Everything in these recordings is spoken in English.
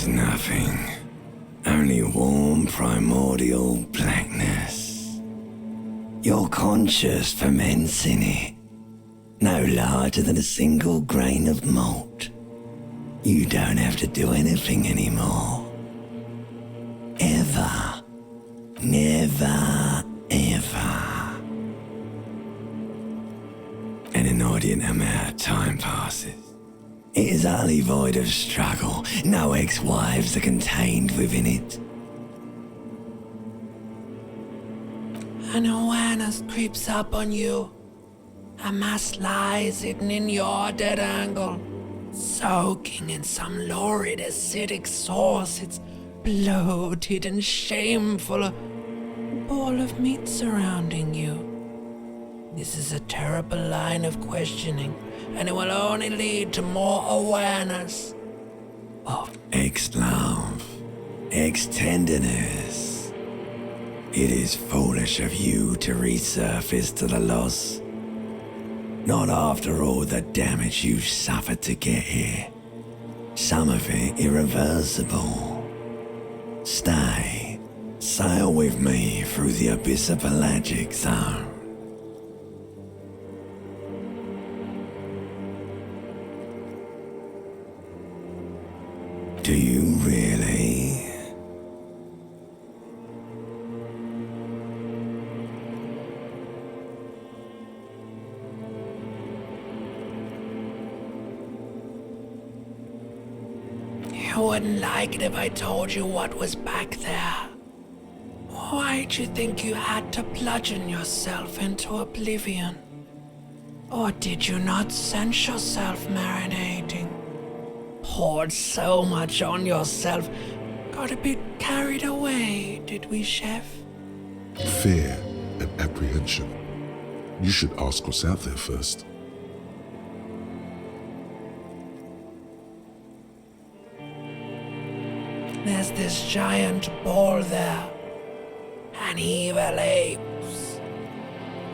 There's nothing. Only warm primordial blackness. Your conscious ferments in it. No larger than a single grain of malt. You don't have to do anything anymore. Ever. Never, ever. An inordinate amount of time passes. It is utterly void of struggle. No ex-wives are contained within it. An awareness creeps up on you. A mass lies hidden in your dead angle, soaking in some lurid acidic sauce. It's bloated and shameful, a ball of meat surrounding you. This is a terrible line of questioning, and it will only lead to more awareness of ex-love, ex-tenderness. It is foolish of you to resurface to the loss. Not after all the damage you've suffered to get here. Some of it irreversible. Stay. Sail with me through the abyss of pelagic zone. Do you really? You wouldn't like it if I told you what was back there. Why'd you think you had to bludgeon yourself into oblivion? Or did you not sense yourself marinating? Poured so much on yourself, got a bit carried away, did we, Chef? Fear and apprehension. You should ask what's out there first. There's this giant ball there. An evil apes.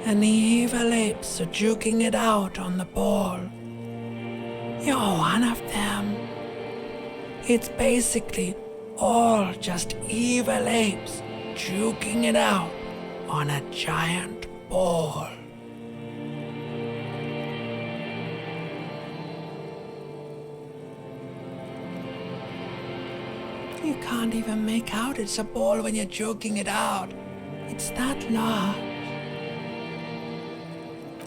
And the evil apes are juking it out on the ball. You're one of them. It's basically all just evil apes juking it out on a giant ball. You can't even make out it's a ball when you're joking it out. It's that large.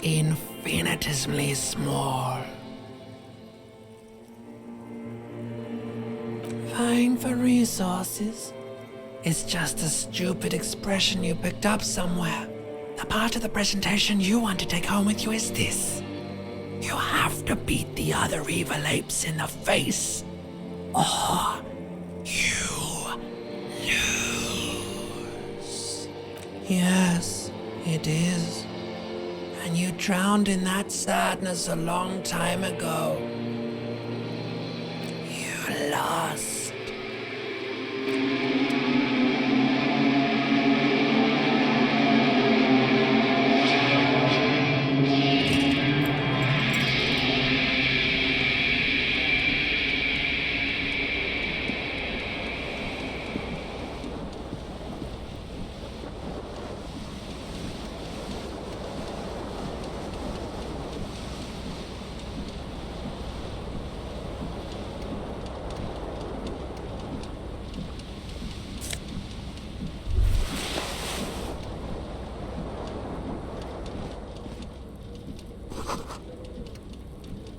Infinitesimally small. Vying for resources is just a stupid expression you picked up somewhere. The part of the presentation you want to take home with you is this. You have to beat the other evil apes in the face, or you lose. Yes, it is. And you drowned in that sadness a long time ago. You lost.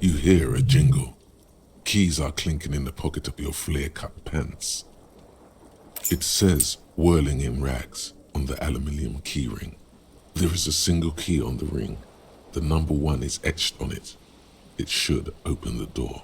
You hear a jingle. Keys are clinking in the pocket of your flare-cut pants. It says, whirling in rags, on the aluminium key ring. There is a single key on the ring. The number 1 is etched on it. It should open the door.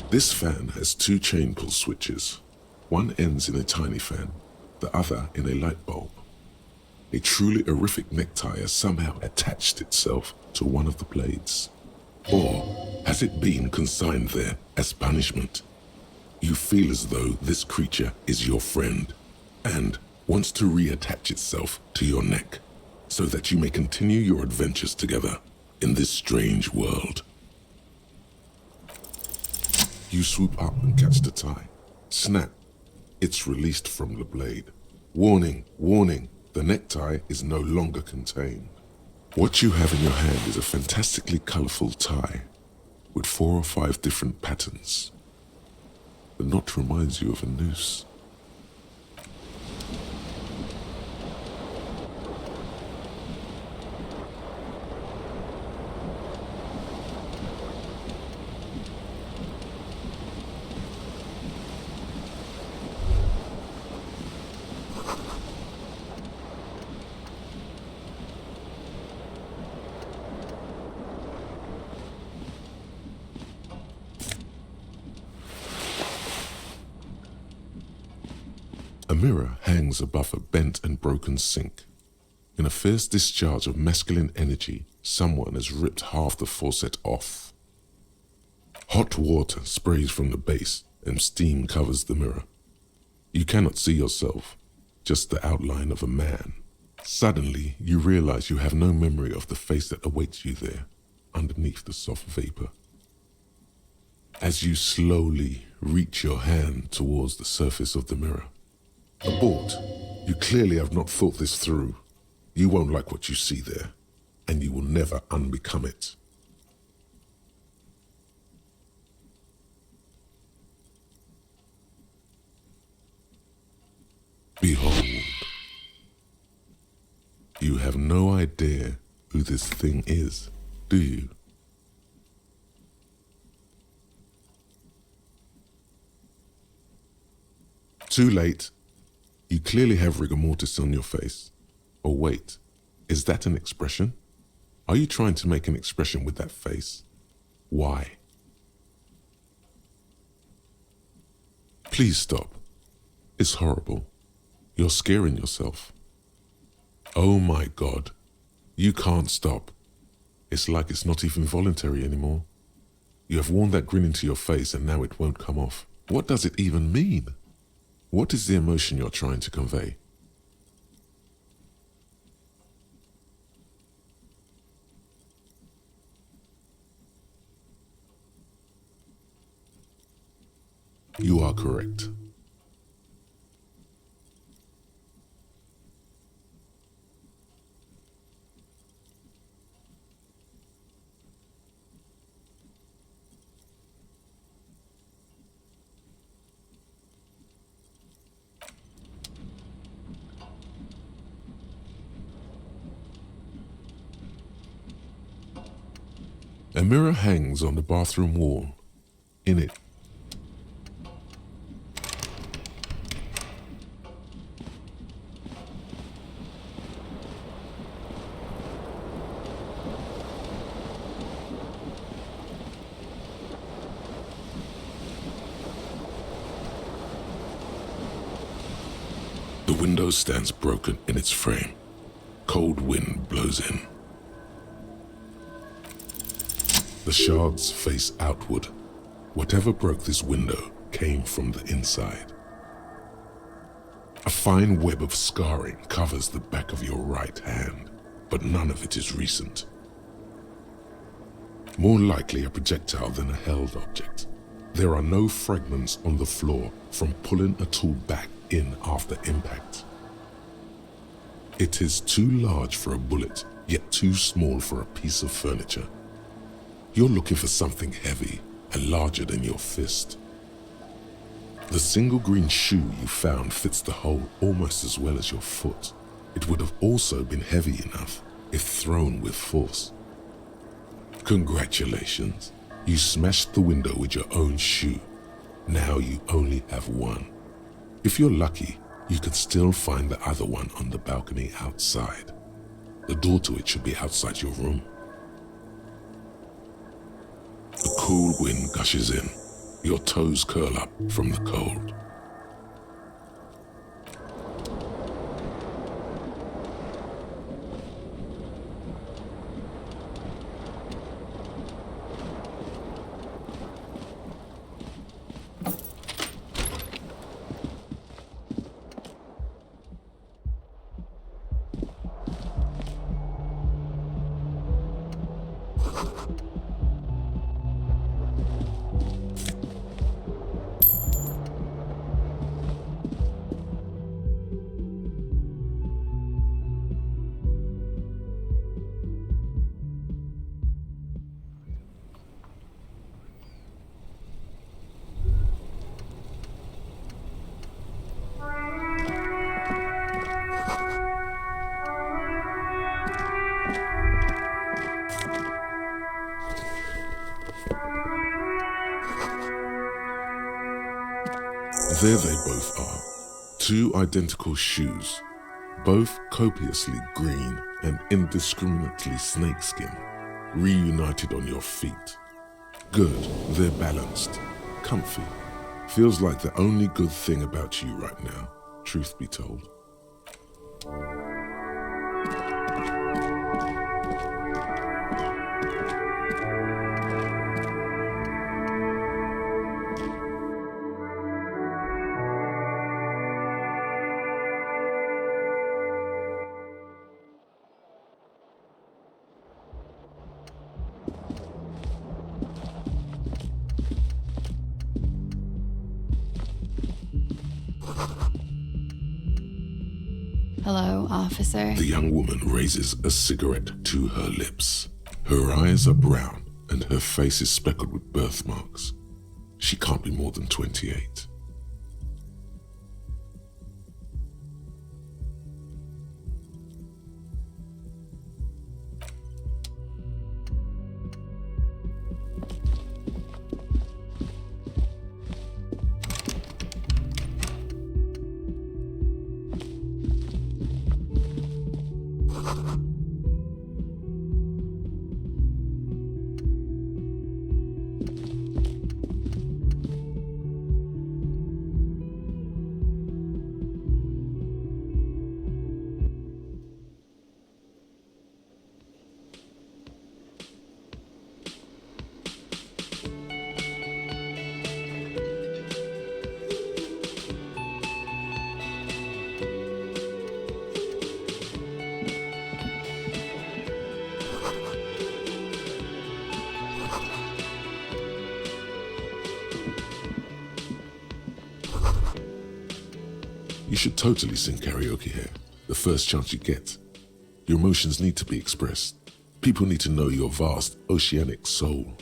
This fan has two chain pull switches. One ends in a tiny fan, the other in a light bulb. A truly horrific necktie has somehow attached itself to one of the blades. Or has it been consigned there as punishment? You feel as though this creature is your friend and wants to reattach itself to your neck so that you may continue your adventures together in this strange world. You swoop up and catch the tie. Snap. It's released from the blade. Warning, warning, the necktie is no longer contained. What you have in your hand is a fantastically colorful tie with 4 or 5 different patterns. The knot reminds you of a noose. A mirror hangs above a bent and broken sink. In a fierce discharge of masculine energy, someone has ripped half the faucet off. Hot water sprays from the base and steam covers the mirror. You cannot see yourself, just the outline of a man. Suddenly, you realize you have no memory of the face that awaits you there, underneath the soft vapor. As you slowly reach your hand towards the surface of the mirror, abort. You clearly have not thought this through. You won't like what you see there, and you will never unbecome it. Behold. You have no idea who this thing is, do you? Too late. You clearly have rigor mortis on your face. Oh wait, is that an expression? Are you trying to make an expression with that face? Why? Please stop. It's horrible. You're scaring yourself. Oh my God. You can't stop. It's like it's not even voluntary anymore. You have worn that grin into your face and now it won't come off. What does it even mean? What is the emotion you're trying to convey? You are correct. A mirror hangs on the bathroom wall. In it, the window stands broken in its frame. Cold wind blows in. The shards face outward. Whatever broke this window came from the inside. A fine web of scarring covers the back of your right hand, but none of it is recent. More likely a projectile than a held object. There are no fragments on the floor from pulling a tool back in after impact. It is too large for a bullet, yet too small for a piece of furniture. You're looking for something heavy and larger than your fist. The single green shoe you found fits the hole almost as well as your foot. It would have also been heavy enough if thrown with force. Congratulations, you smashed the window with your own shoe. Now you only have one. If you're lucky, you could still find the other one on the balcony outside. The door to it should be outside your room. The cool wind gushes in. Your toes curl up from the cold. There they both are, two identical shoes, both copiously green and indiscriminately snakeskin, reunited on your feet. Good, they're balanced, comfy. Feels like the only good thing about you right now, truth be told. Hello, officer. The young woman raises a cigarette to her lips. Her eyes are brown and her face is speckled with birthmarks. She can't be more than 28. You should totally sing karaoke here, the first chance you get. Your emotions need to be expressed. People need to know your vast, oceanic soul.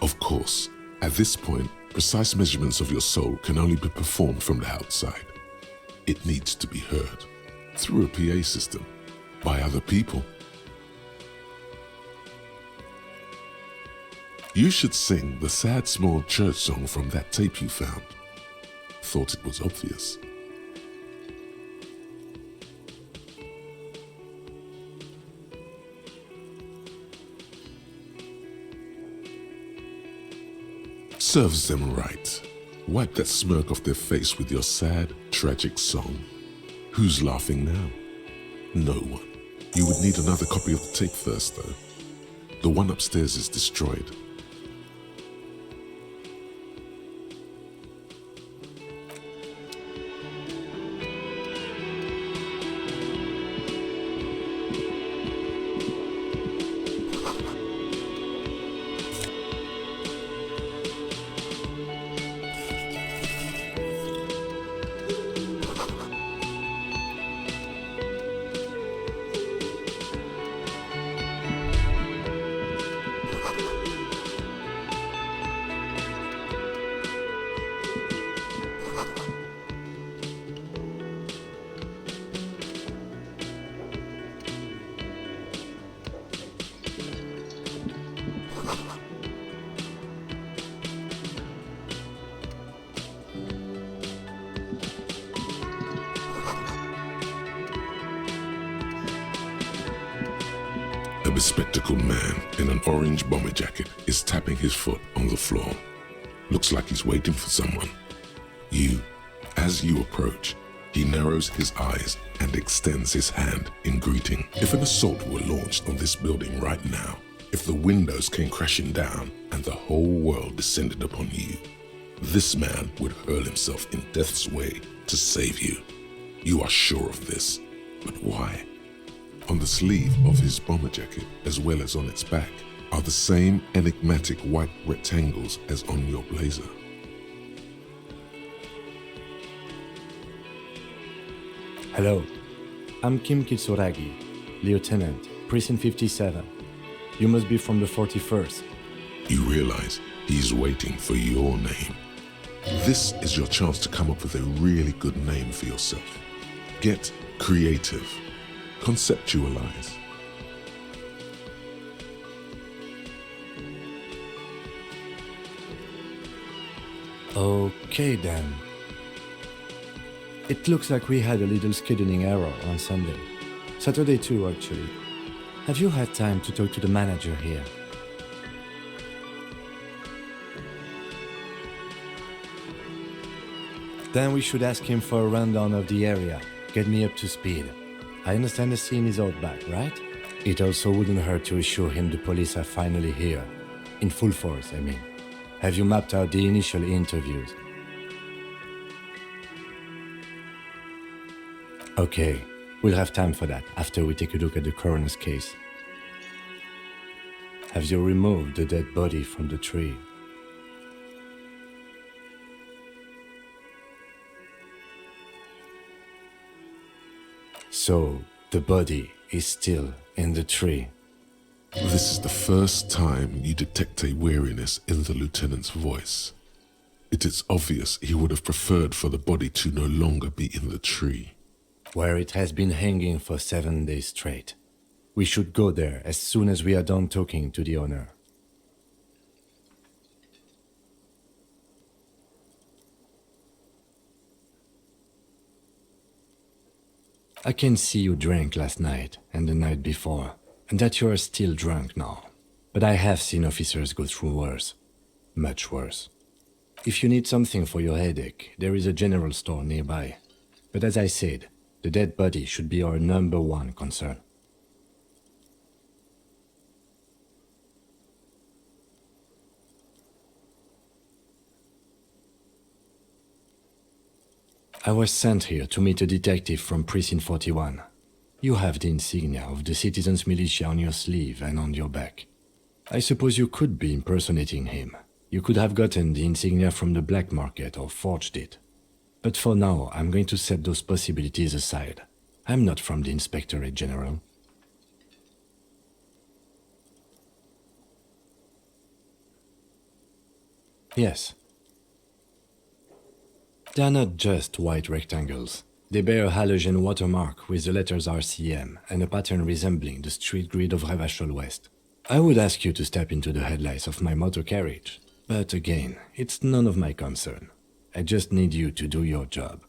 Of course, at this point, precise measurements of your soul can only be performed from the outside. It needs to be heard, through a PA system, by other people. You should sing the sad small church song from that tape you found. Thought it was obvious. Serves them right. Wipe that smirk off their face with your sad, tragic song. Who's laughing now? No one. You would need another copy of the tape first, though. The one upstairs is destroyed. A bespectacled man in an orange bomber jacket is tapping his foot on the floor. Looks like he's waiting for someone. As you approach, he narrows his eyes and extends his hand in greeting. If an assault were launched on this building right now, if the windows came crashing down and the whole world descended upon you, this man would hurl himself in death's way to save you. You are sure of this, but why? On the sleeve of his bomber jacket, as well as on its back, are the same enigmatic white rectangles as on your blazer. Hello, I'm Kim Kitsuragi, Lieutenant, Precinct 57. You must be from the 41st. You realize he's waiting for your name. This is your chance to come up with a really good name for yourself. Get creative. Conceptualize. Okay then. It looks like we had a little scheduling error on Sunday. Saturday too, actually. Have you had time to talk to the manager here? Then we should ask him for a rundown of the area. Get me up to speed. I understand the scene is out back, right? It also wouldn't hurt to assure him the police are finally here. In full force, I mean. Have you mapped out the initial interviews? Okay, we'll have time for that after we take a look at the coroner's case. Have you removed the dead body from the tree? So, the body is still in the tree. This is the first time you detect a weariness in the lieutenant's voice. It is obvious he would have preferred for the body to no longer be in the tree. Where it has been hanging for 7 days straight. We should go there as soon as we are done talking to the owner. I can see you drank last night and the night before, and that you are still drunk now. But I have seen officers go through worse. Much worse. If you need something for your headache, there is a general store nearby. But as I said, the dead body should be our #1 concern. I was sent here to meet a detective from Precinct 41. You have the insignia of the citizens' militia on your sleeve and on your back. I suppose you could be impersonating him. You could have gotten the insignia from the black market or forged it. But for now, I'm going to set those possibilities aside. I'm not from the Inspectorate General. Yes. They are not just white rectangles. They bear a halogen watermark with the letters RCM and a pattern resembling the street grid of Revachol West. I would ask you to step into the headlights of my motor carriage, but again, it's none of my concern. I just need you to do your job.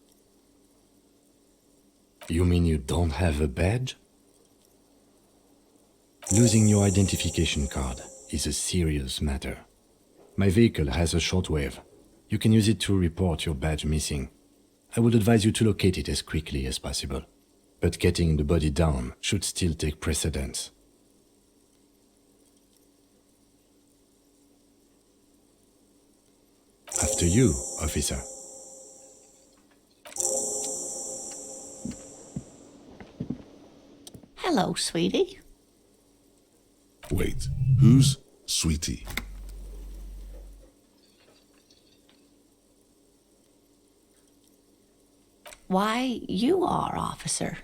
You mean you don't have a badge? Losing your identification card is a serious matter. My vehicle has a shortwave. You can use it to report your badge missing. I would advise you to locate it as quickly as possible. But getting the body down should still take precedence. After you, officer. Hello, sweetie. Wait, who's Sweetie? Why, you are, officer.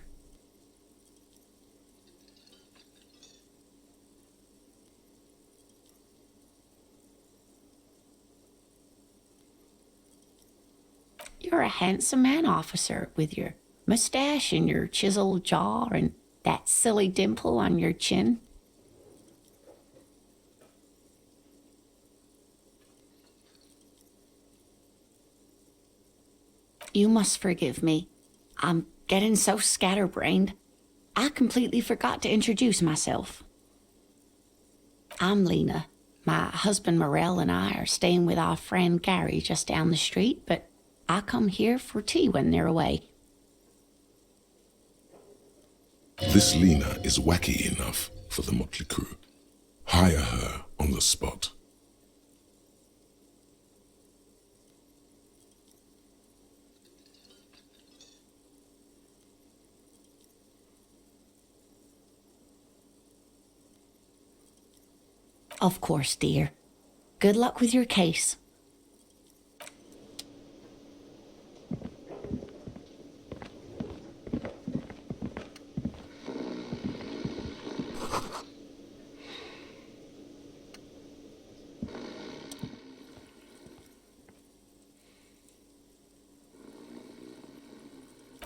You're a handsome man, officer, with your mustache and your chiseled jaw and that silly dimple on your chin. You must forgive me. I'm getting so scatterbrained. I completely forgot to introduce myself. I'm Lena. My husband Morel and I are staying with our friend Gary just down the street, but I come here for tea when they're away. This Lena is wacky enough for the motley crew. Hire her on the spot. Of course, dear. Good luck with your case.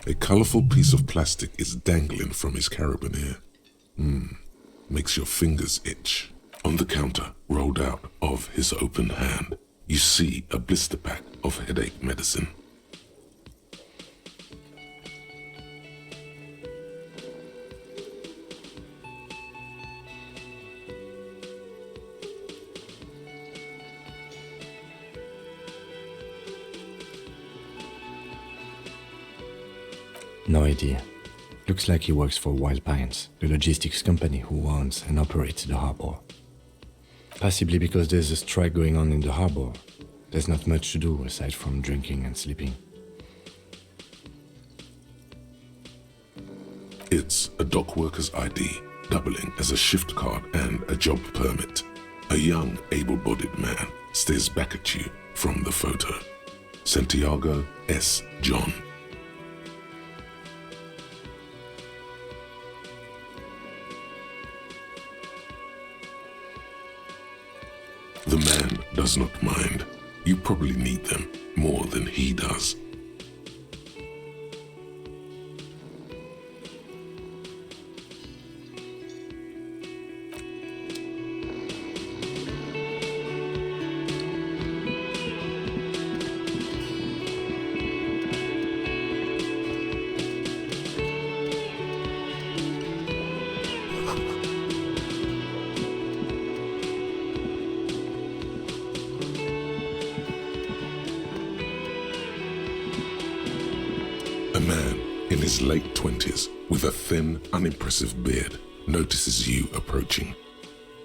A colourful piece of plastic is dangling from his carabiner. Makes your fingers itch. On the counter, rolled out of his open hand, you see a blister pack of headache medicine. No idea. Looks like he works for Wild Pines, the logistics company who owns and operates the harbor. Possibly because there's a strike going on in the harbor. There's not much to do aside from drinking and sleeping. It's a dock worker's ID, doubling as a shift card and a job permit. A young, able-bodied man stares back at you from the photo. Santiago S. John. The man does not mind. You probably need them more than he does. A man in his late 20s with a thin, unimpressive beard notices you approaching.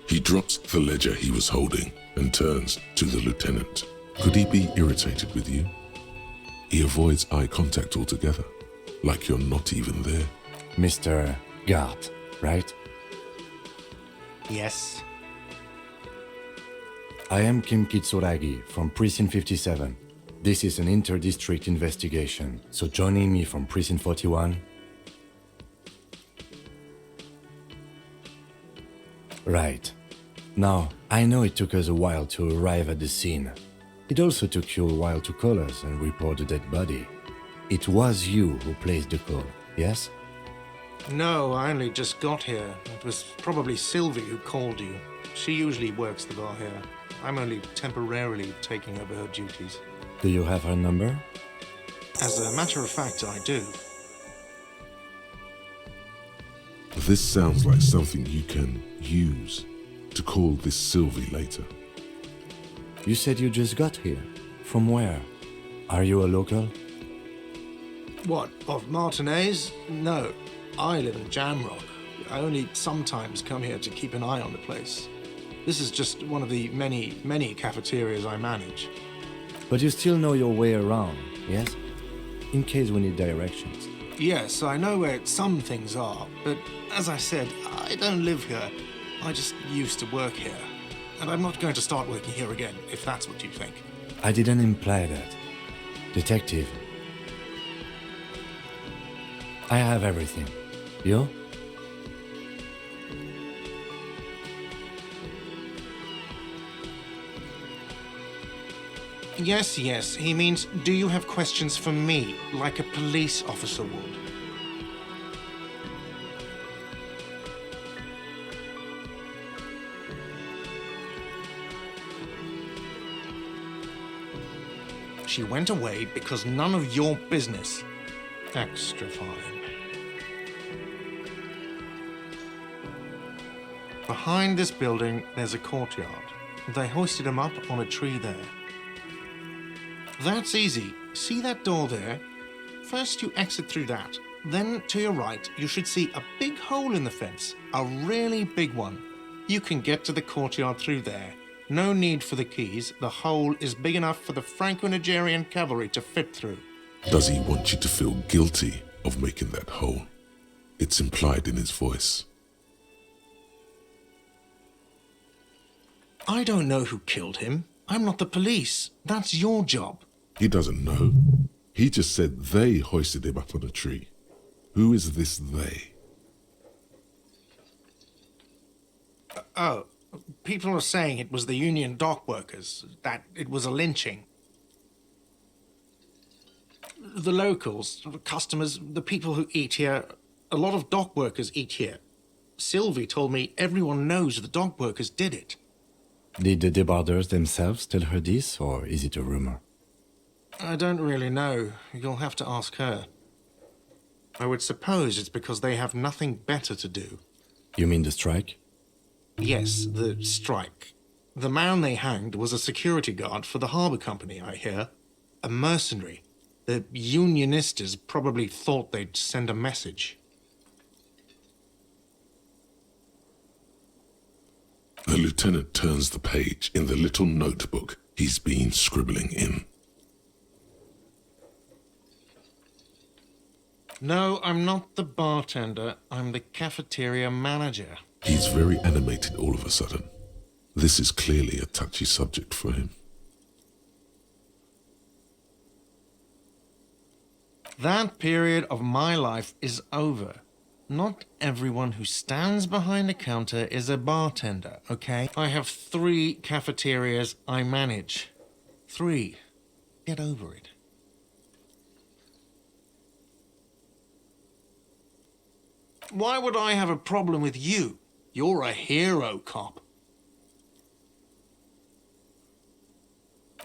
He drops the ledger he was holding and turns to the lieutenant. Could he be irritated with you? He avoids eye contact altogether, like you're not even there. Mr. Gart, right? Yes. I am Kim Kitsuragi from Precinct 57. This is an inter-district investigation, so joining me from Precinct 41... Right. Now, I know it took us a while to arrive at the scene. It also took you a while to call us and report the dead body. It was you who placed the call, yes? No, I only just got here. It was probably Sylvie who called you. She usually works the bar here. I'm only temporarily taking over her duties. Do you have her number? As a matter of fact, I do. This sounds like something you can use to call this Sylvie later. You said you just got here. From where? Are you a local? What, of Martinez? No, I live in Jamrock. I only sometimes come here to keep an eye on the place. This is just one of the many cafeterias I manage. But you still know your way around, yes? In case we need directions. Yes, I know where some things are, but as I said, I don't live here. I just used to work here. And I'm not going to start working here again, if that's what you think. I didn't imply that. Detective. I have everything. You? Yes, he means, do you have questions for me, like a police officer would? She went away because none of your business. Extra fine. Behind this building, there's a courtyard. They hoisted him up on a tree there. That's easy. See that door there? First you exit through that. Then to your right, you should see a big hole in the fence. A really big one. You can get to the courtyard through there. No need for the keys. The hole is big enough for the Franco-Nigerian cavalry to fit through. Does he want you to feel guilty of making that hole? It's implied in his voice. I don't know who killed him. I'm not the police. That's your job. He doesn't know. He just said they hoisted him up on a tree. Who is this they? Oh, people are saying it was the union dock workers, that it was a lynching. The locals, the customers, the people who eat here, a lot of dock workers eat here. Sylvie told me everyone knows the dock workers did it. Did the debarders themselves tell her this, or is it a rumor? I don't really know. You'll have to ask her. I would suppose it's because they have nothing better to do. You mean the strike? Yes, the strike. The man they hanged was a security guard for the harbour company, I hear. A mercenary. The unionistas probably thought they'd send a message. The lieutenant turns the page in the little notebook he's been scribbling in. No, I'm not the bartender. I'm the cafeteria manager. He's very animated all of a sudden. This is clearly a touchy subject for him. That period of my life is over. Not everyone who stands behind a counter is a bartender, okay? I have 3 cafeterias I manage. 3. Get over it. Why would I have a problem with you? You're a hero, cop.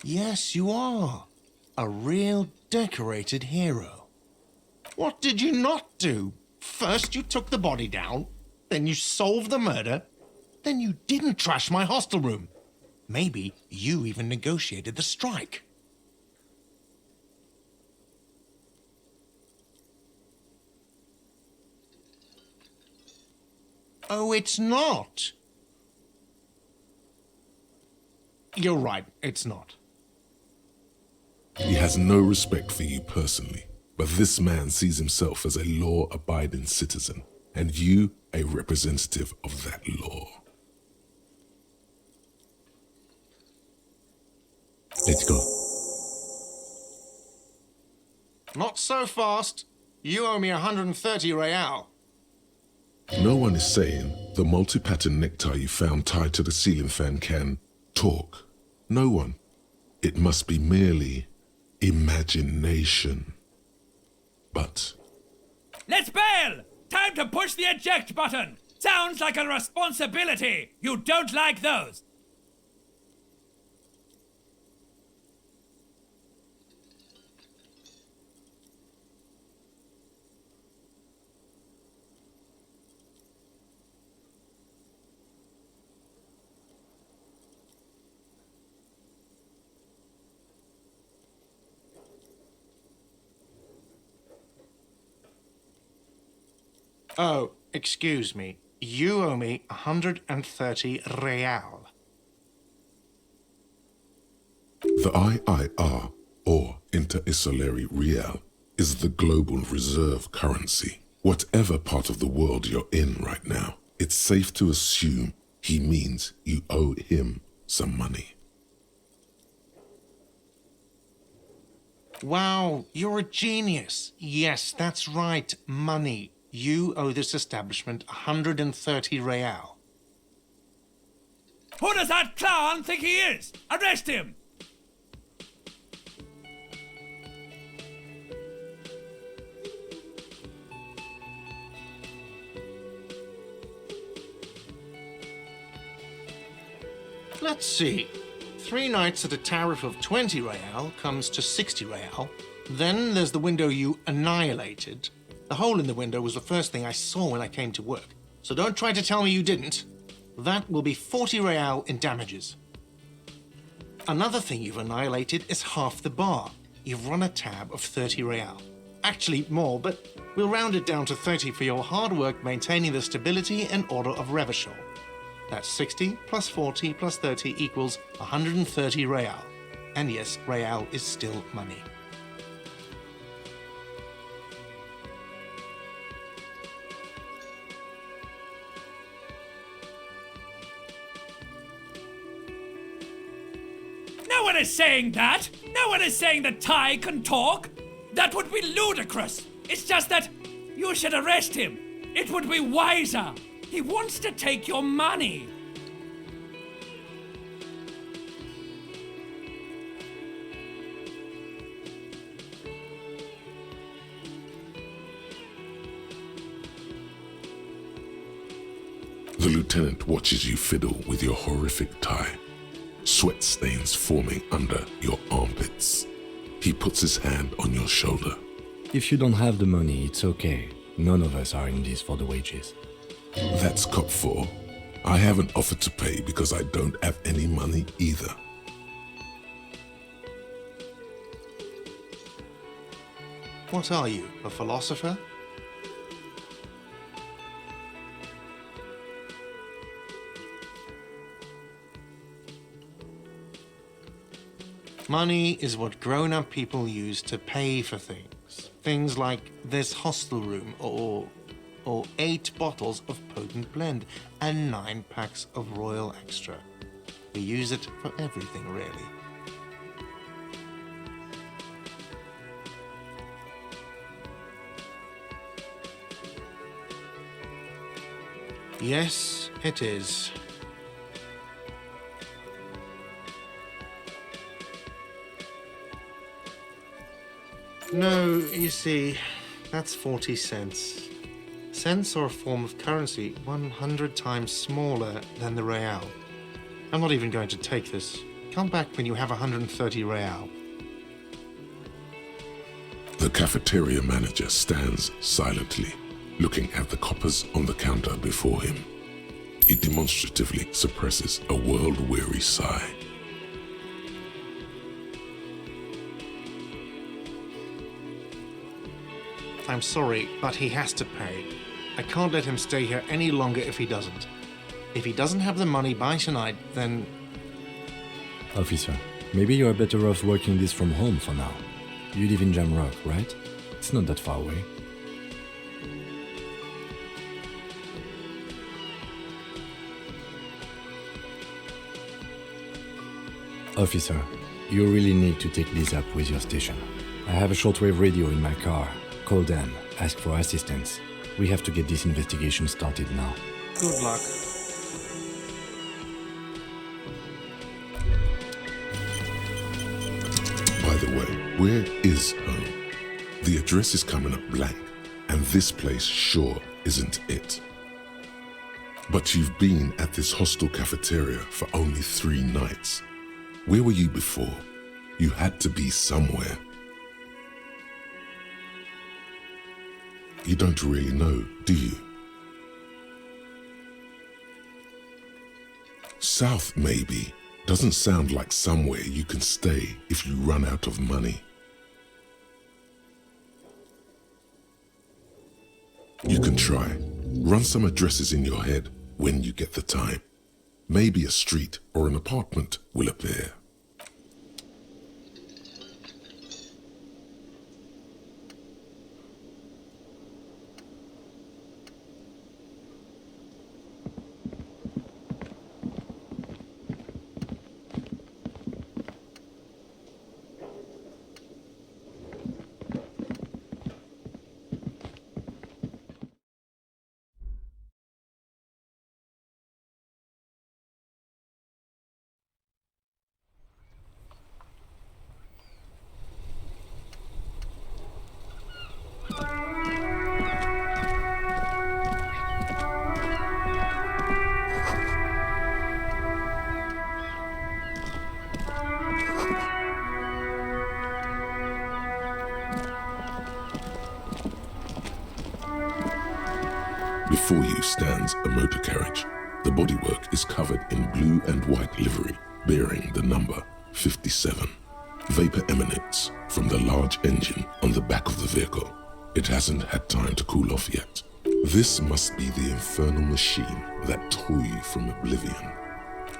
Yes, you are. A real decorated hero. What did you not do? First you took the body down, then you solved the murder, then you didn't trash my hostel room. Maybe you even negotiated the strike. Oh, it's not. You're right, it's not. He has no respect for you personally, but this man sees himself as a law-abiding citizen, and you a representative of that law. Let's go. Not so fast. You owe me 130 real. No one is saying the multi-pattern necktie you found tied to the ceiling fan can talk. No one. It must be merely imagination. But Let's bail! Time to push the eject button! Sounds like a responsibility! You don't like those! Oh, excuse me. You owe me 130 real. the IIR, or Inter-Isolary Real, is the global reserve currency. Whatever part of the world you're in right now, it's safe to assume he means you owe him some money. Wow, you're a genius. Yes, that's right, money. You owe this establishment 130 real. Who does that clown think he is? Arrest him! Let's see. 3 nights at a tariff of 20 real comes to 60 real. Then there's the window you annihilated. The hole in the window was the first thing I saw when I came to work. So don't try to tell me you didn't. That will be 40 real in damages. Another thing you've annihilated is half the bar. You've run a tab of 30 real. Actually more, but we'll round it down to 30 for your hard work maintaining the stability and order of Revachol. That's 60 plus 40 plus 30 equals 130 real. And yes, real is still money. No one is saying that! No one is saying that Ty can talk! That would be ludicrous! It's just that you should arrest him! It would be wiser! He wants to take your money! The lieutenant watches you fiddle with your horrific tie. Sweat stains forming under your armpits. He puts his hand on your shoulder. If you don't have the money, it's okay. None of us are in this for the wages. That's cop 4. I haven't offered to pay because I don't have any money either. What are you, a philosopher? Money is what grown-up people use to pay for things. Things like this hostel room or 8 bottles of potent blend and 9 packs of Royal Extra. We use it for everything, really. Yes, it is. No, you see, that's 40 cents. Cents are a form of currency 100 times smaller than the real. I'm not even going to take this. Come back when you have 130 real. The cafeteria manager stands silently, looking at the coppers on the counter before him. He demonstratively suppresses a world-weary sigh. I'm sorry, but he has to pay. I can't let him stay here any longer if he doesn't. If he doesn't have the money by tonight, then... Officer, maybe you are better off working this from home for now. You live in Jamrock, right? It's not that far away. Officer, you really need to take this up with your station. I have a shortwave radio in my car. Call them, ask for assistance. We have to get this investigation started now. Good luck. By the way, where is home? The address is coming up blank, and this place sure isn't it. But you've been at this hostel cafeteria for only 3 nights. Where were you before? You had to be somewhere. You don't really know, do you? South, maybe, doesn't sound like somewhere you can stay if you run out of money. You can try. Run some addresses in your head when you get the time. Maybe a street or an apartment will appear. Before you stands a motor carriage. The bodywork is covered in blue and white livery, bearing the number 57. Vapor emanates from the large engine on the back of the vehicle. It hasn't had time to cool off yet. This must be the infernal machine that tore you from oblivion.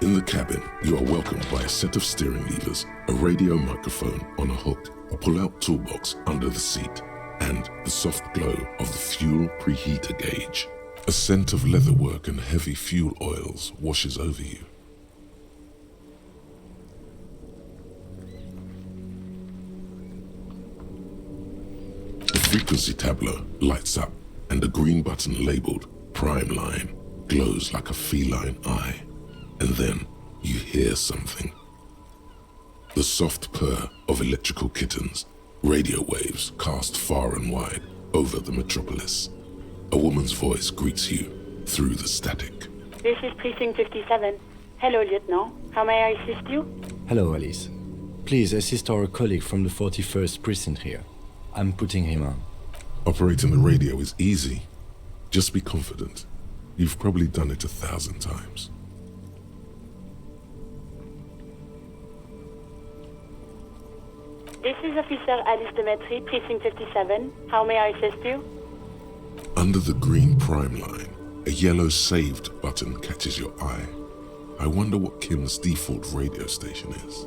In the cabin, you are welcomed by a set of steering levers, a radio microphone on a hook, a pull-out toolbox under the seat, and the soft glow of the fuel preheater gauge. A scent of leatherwork and heavy fuel oils washes over you. The frequency tableau lights up, and a green button labeled Prime Line glows like a feline eye. And then you hear something. The soft purr of electrical kittens, radio waves cast far and wide over the metropolis. A woman's voice greets you through the static. This is Precinct 57. Hello, Lieutenant. How may I assist you? Hello, Alice. Please assist our colleague from the 41st Precinct here. I'm putting him on. Operating the radio is easy. Just be confident. You've probably done it 1,000 times. This is Officer Alice Demetri, Precinct 57. How may I assist you? Under the green Prime Line, a yellow saved button catches your eye. I wonder what Kim's default radio station is.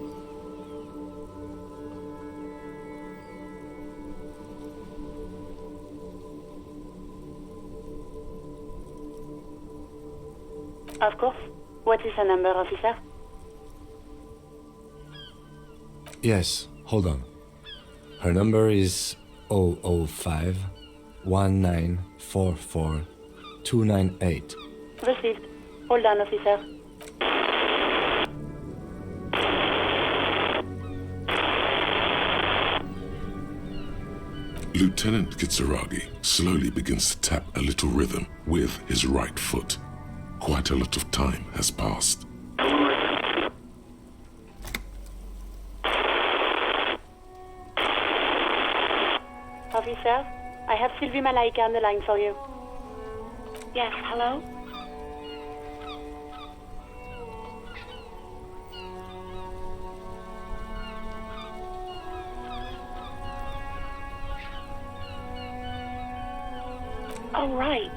Of course. What is the number, officer? Yes, hold on. Her number is 005 1944 298. Received. Hold on, officer. Lieutenant Kitsuragi slowly begins to tap a little rhythm with his right foot. Quite a lot of time has passed. Officer, I have Sylvie Malaika on the line for you. Yes, hello? Oh, right.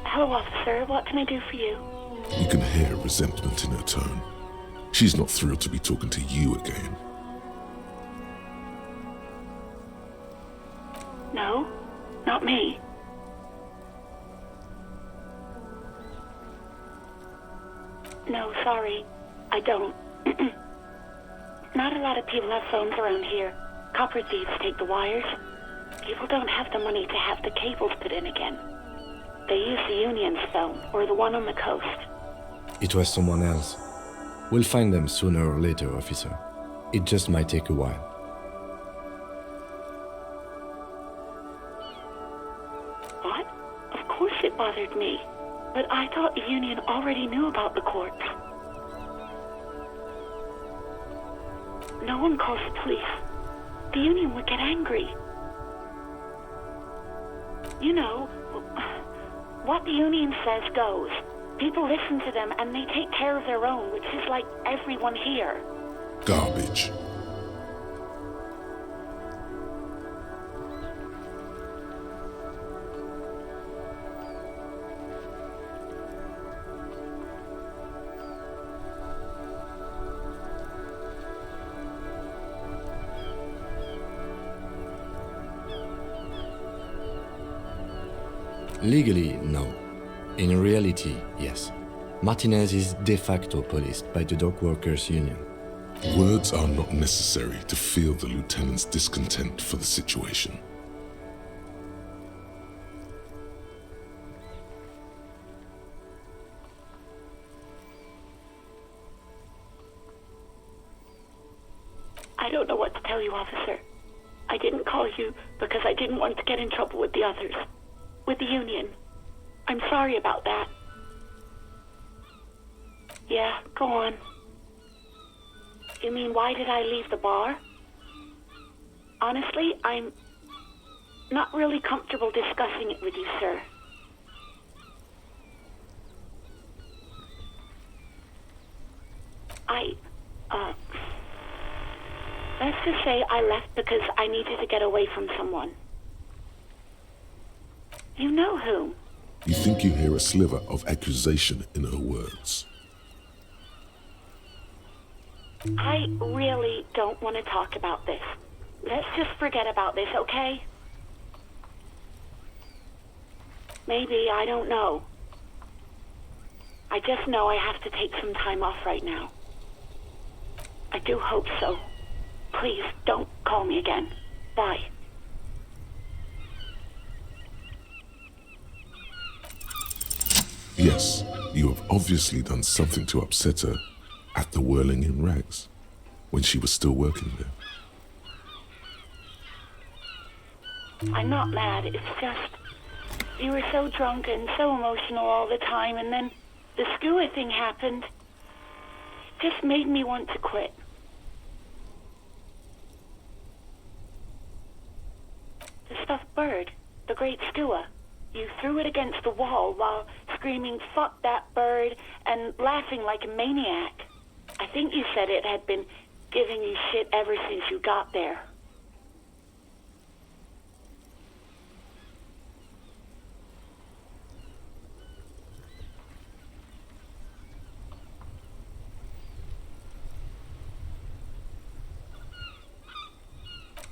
Hello, officer. What can I do for you? You can hear resentment in her tone. She's not thrilled to be talking to you again. No, not me. No, sorry. I don't. Not a lot of people have phones around here. Copper thieves take the wires. People don't have the money to have the cables put in again. They use the Union's phone, or the one on the coast. It was someone else. We'll find them sooner or later, officer. It just might take a while. What? Of course it bothered me. But I thought the Union already knew about the corpse. No one calls the police. The Union would get angry. You know, what the Union says goes. People listen to them and they take care of their own, which is like everyone here. Garbage. Legally, no. In reality, yes. Martinez is de facto policed by the Dock Workers Union. Words are not necessary to feel the lieutenant's discontent for the situation. I don't know what to tell you, officer. I didn't call you because I didn't want to get in trouble with the others. With the Union. I'm sorry about that. Yeah, go on. You mean, why did I leave the bar? Honestly, I'm not really comfortable discussing it with you, sir. Let's just say I left because I needed to get away from someone. You know who? You think you hear a sliver of accusation in her words. I really don't want to talk about this. Let's just forget about this, okay? Maybe, I don't know. I just know I have to take some time off right now. I do hope so. Please, don't call me again. Bye. Yes, you have obviously done something to upset her at the Whirling in Rags, when she was still working there. I'm not mad, it's just... You were so drunk and so emotional all the time, and then the skua thing happened. It just made me want to quit. The stuffed bird, the great skua. You threw it against the wall while screaming, "Fuck that bird," and laughing like a maniac. I think you said it had been giving you shit ever since you got there.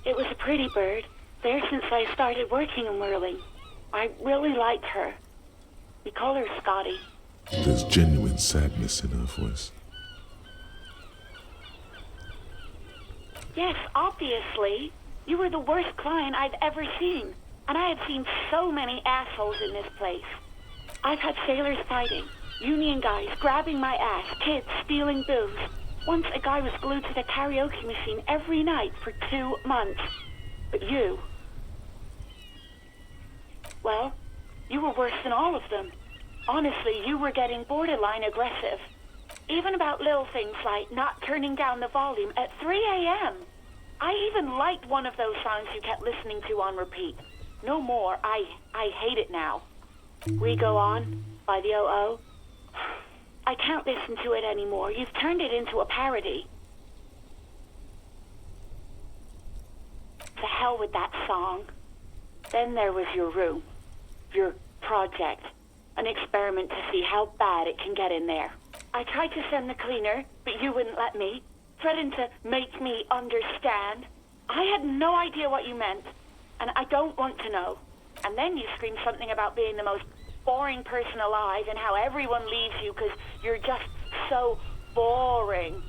It was a pretty bird, there since I started working in Whirling. I really liked her. We call her Scotty. There's genuine sadness in her voice. Yes, obviously. You were the worst client I've ever seen. And I have seen so many assholes in this place. I've had sailors fighting, union guys grabbing my ass, kids stealing booze. Once a guy was glued to the karaoke machine every night for 2 months. But you... Well, you were worse than all of them. Honestly, you were getting borderline aggressive. Even about little things like not turning down the volume at 3 a.m. I even liked one of those songs you kept listening to on repeat. No more. I hate it now. We Go On by the O.O. I can't listen to it anymore. You've turned it into a parody. To hell with that song. Then there was your room. Your project. An experiment to see how bad it can get in there. I tried to send the cleaner, but you wouldn't let me. Threatened to make me understand. I had no idea what you meant, and I don't want to know. And then you screamed something about being the most boring person alive and how everyone leaves you because you're just so boring.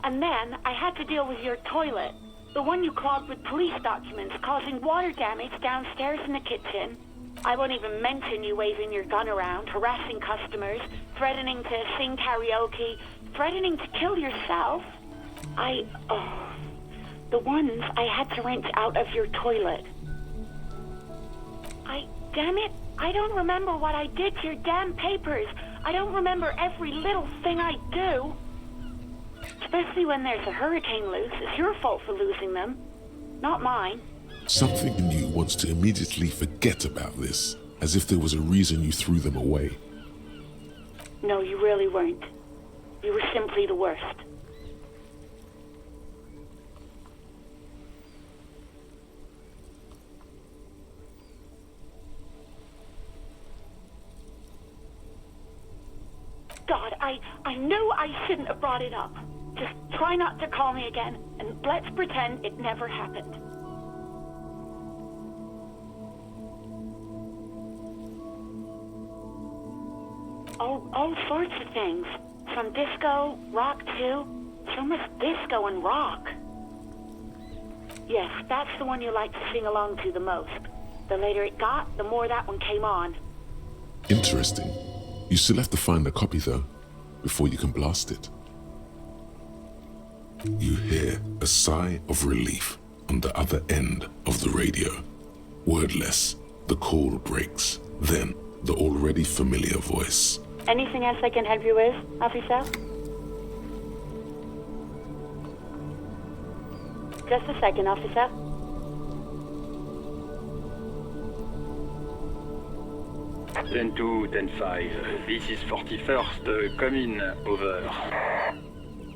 And then I had to deal with your toilet. The one you clogged with police documents, causing water damage downstairs in the kitchen. I won't even mention you waving your gun around, harassing customers, threatening to sing karaoke, threatening to kill yourself. The ones I had to wrench out of your toilet. Damn it, I don't remember what I did to your damn papers. I don't remember every little thing I do. Especially when there's a hurricane loose. It's your fault for losing them, not mine. Something in you wants to immediately forget about this, as if there was a reason you threw them away. No, you really weren't. You were simply the worst. God, I knew I shouldn't have brought it up. Just try not to call me again, and let's pretend it never happened. All sorts of things. From disco, rock too. So much disco and rock. Yes, that's the one you like to sing along to the most. The later it got, the more that one came on. Interesting. You still have to find a copy though, before you can blast it. You hear a sigh of relief on the other end of the radio. Wordless, the call breaks. Then, the already familiar voice. Anything else I can help you with, officer? Just a second, officer. 10-2, 10-5. This is 41st. Come in. Over.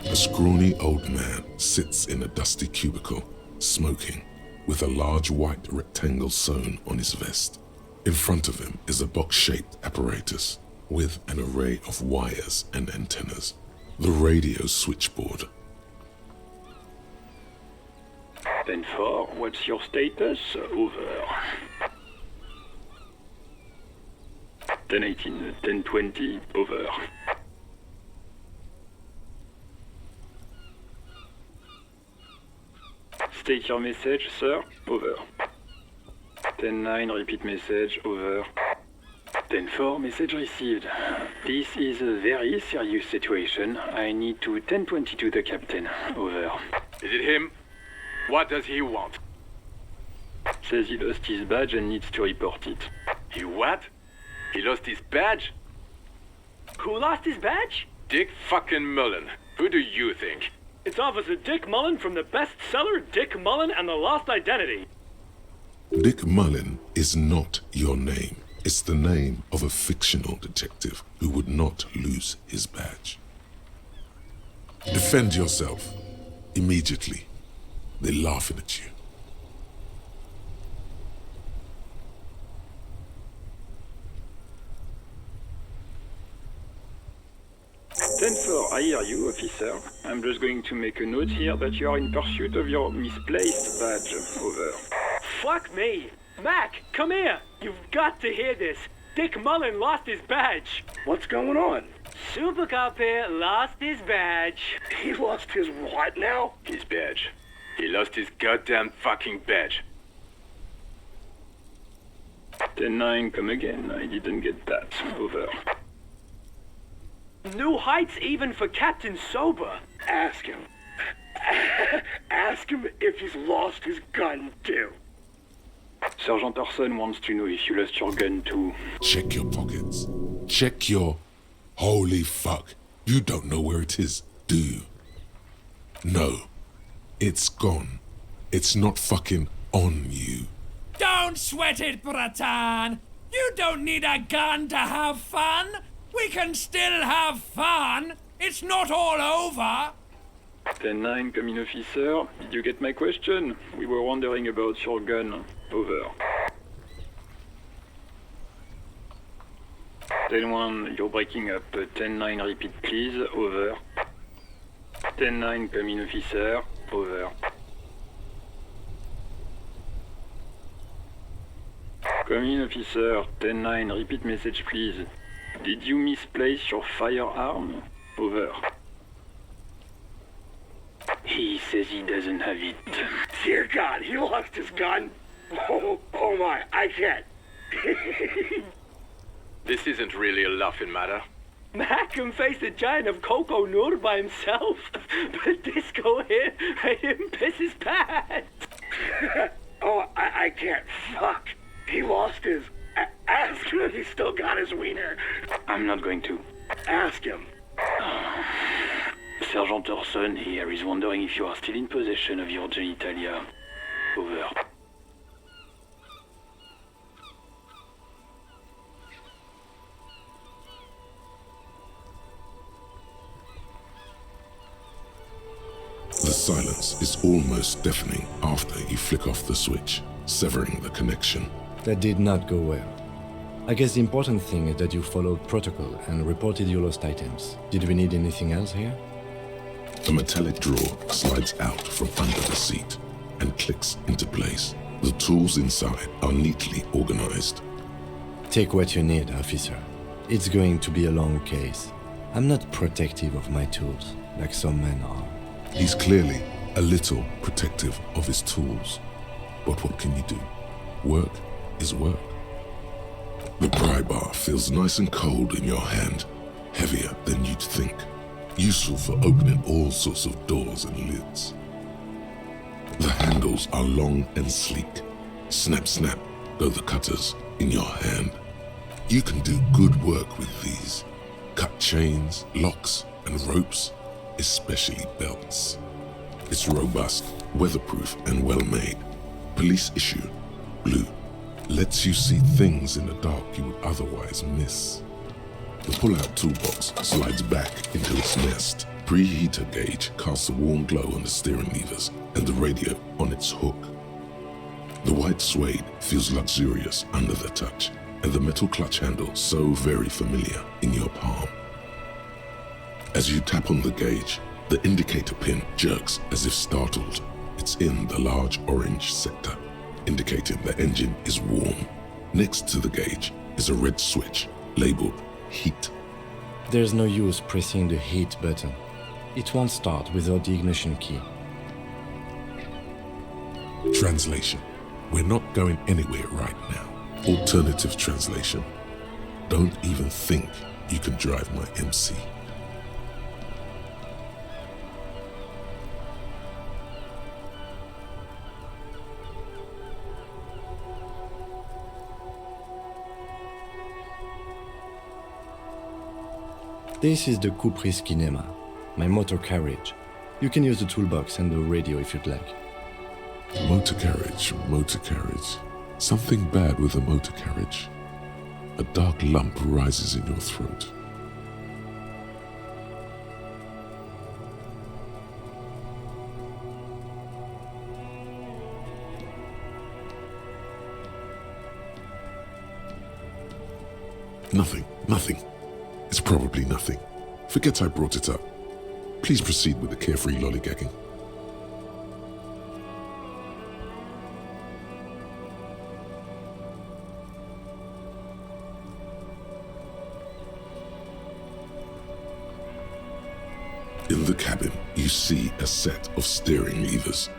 A scrawny old man sits in a dusty cubicle, smoking, with a large white rectangle sewn on his vest. In front of him is a box-shaped apparatus with an array of wires and antennas. The radio switchboard. 10-4, what's your status? Over. 10-18, 10-20, over. State your message, sir. Over. 10-9, repeat message. Over. 10-4, message received. This is a very serious situation. I need to 10-22 the captain. Over. Is it him? What does he want? Says he lost his badge and needs to report it. He what? He lost his badge? Who lost his badge? Dick fucking Mullen. Who do you think? It's Officer Dick Mullen from the bestseller Dick Mullen and the Lost Identity. Dick Mullen is not your name. It's the name of a fictional detective who would not lose his badge. Defend yourself. Immediately. They're laughing at you. I hear you, officer. I'm just going to make a note here that you are in pursuit of your misplaced badge. Over. Fuck me! Mac, come here! You've got to hear this. Dick Mullen lost his badge. What's going on? Super Cop here lost his badge. He lost his what now? His badge. He lost his goddamn fucking badge. 10-9, come again. I didn't get that. Over. New heights even for Captain Sober. Ask him. Ask him if he's lost his gun too. Sergeant Orson wants to know if you lost your gun too. Check your pockets. Check your... Holy fuck. You don't know where it is, do you? No. It's gone. It's not fucking on you. Don't sweat it, Bratan. You don't need a gun to have fun. We can still have fun. It's not all over. 10-9, come in, officer. Did you get my question? We were wondering about your gun. Over. 10-1, you're breaking up. 10-9, repeat please. Over. 10-9, come in, officer. Over. Come in, officer. 10-9, repeat message please. Did you misplace your firearm? Over. He says he doesn't have it. Dear God, he lost his gun. Oh my, I can't. This isn't really a laughing matter. Mac can face a giant of Coco Nur by himself, but Disco here made him piss his pants. Oh, I can't. Fuck. He lost his... Ask him if he's still got his wiener. I'm not going to. Ask him. Sergeant Orson here is wondering if you are still in possession of your genitalia. Over. The silence is almost deafening after you flick off the switch, severing the connection. That did not go well. I guess the important thing is that you followed protocol and reported your lost items. Did we need anything else here? A metallic drawer slides out from under the seat and clicks into place. The tools inside are neatly organized. Take what you need, officer. It's going to be a long case. I'm not protective of my tools, like some men are. He's clearly a little protective of his tools. But what can you do? Work is work. The pry bar feels nice and cold in your hand, heavier than you'd think. Useful for opening all sorts of doors and lids. The handles are long and sleek. Snap, snap go the cutters in your hand. You can do good work with these. Cut chains, locks, and ropes, especially belts. It's robust, weatherproof, and well-made. Police issue, blue, lets you see things in the dark you would otherwise miss. The pull-out toolbox slides back into its nest. Preheater gauge casts a warm glow on the steering levers and the radio on its hook. The white suede feels luxurious under the touch, and the metal clutch handle so very familiar in your palm. As you tap on the gauge, the indicator pin jerks as if startled. It's in the large orange sector, indicating the engine is warm. Next to the gauge is a red switch labeled heat. There's no use pressing the heat button. It won't start without the ignition key. Translation: we're not going anywhere right now. Alternative translation: don't even think you can drive my MC. This is the Coupe Kinema, my motor carriage. You can use the toolbox and the radio if you'd like. Motor carriage, motor carriage. Something bad with a motor carriage. A dark lump rises in your throat. Nothing. It's probably nothing. Forget I brought it up. Please proceed with the carefree lollygagging. In the cabin, you see a set of steering levers.